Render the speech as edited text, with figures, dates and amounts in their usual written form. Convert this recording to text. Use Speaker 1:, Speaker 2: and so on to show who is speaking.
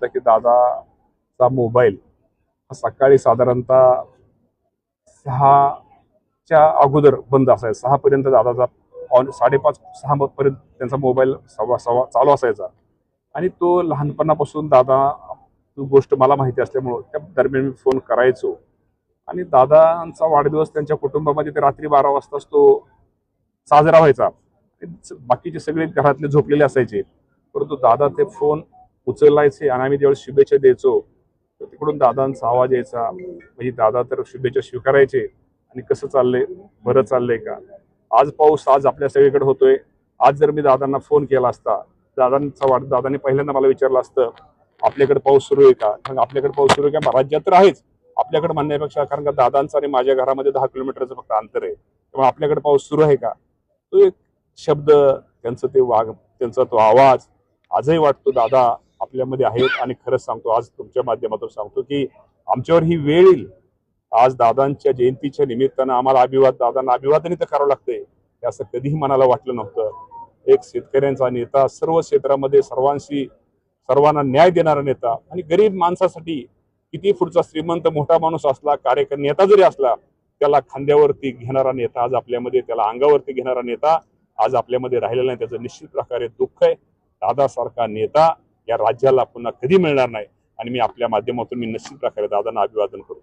Speaker 1: होतं की दादाचा मोबाईल हा सकाळी साधारणतः 6च्या अगोदर बंद असायचा. 6 पर्यंत दादाचा 5:30-6 पर्यंत त्यांचा मोबाईल सव्वा चालू असायचा. आणि तो लहानपणापासून दादा ती गोष्ट मला माहिती असल्यामुळं त्या दरम्यान मी फोन करायचो. आणि दादांचा वाढदिवस त्यांच्या कुटुंबामध्ये ते रात्री 12 वाजताच तो साजरा व्हायचा. बाकीचे सगळे घरातले झोपलेले असायचे, परंतु दादा ते फोन उचलायचे आणि आम्ही ज्यावेळेस शुभेच्छा द्यायचो तर तिकडून दादांचा आवाज यायचा. म्हणजे दादा तर शुभेच्छा स्वीकारायचे आणि कसं चाललंय, बरं चाललंय का, आज पाऊस आज आपल्या सगळीकडे होतोय. आज जर मी दादांना फोन केला असता, दादांनी पहिल्यांदा मला विचारलं असतं आपल्याकडे पाऊस सुरू आहे का. कारण आपल्याकडे पाऊस सुरू आहे का, राज्यात तर आहेच, आपल्याकडे म्हणण्यापेक्षा, कारण का दादांचं आणि माझ्या घरामध्ये 10 किलोमीटरचं फक्त अंतर आहे, त्यामुळे आपल्याकडे पाऊस सुरू आहे का, तो एक शब्द, त्यांचं ते त्यांचा तो आवाज आजही वाटतो दादा आपल्यामध्ये आहेत. आणि खरंच सांगतो, आज तुमच्या माध्यमातून सांगतो की आमच्यावर ही वेळ येईल. आज दादांच्या जयंतीच्या निमित्तानं आम्हाला दादांना अभिवादन तर करावं लागतंय, हे असं कधीही मनाला वाटलं नव्हतं. एक शेतकऱ्यांचा नेता, सर्व क्षेत्रामध्ये सर्वांना न्याय देणारा नेता, आणि गरीब माणसासाठी किती पुढचा श्रीमंत मोठा माणूस असला, नेता जरी असला, त्याला खांद्यावरती घेणारा नेता आज आपल्यामध्ये, त्याला अंगावरती घेणारा नेता आज आपल्यामध्ये राहिलेला नाही. त्याचं निश्चित प्रकारे दुःख आहे. दादासारखा नेता या राज्याला पुन्हा कधी मिळणार नाही. आणि मी आपल्या माध्यमातून निश्चित प्रकारे दादांना अभिवादन करतो.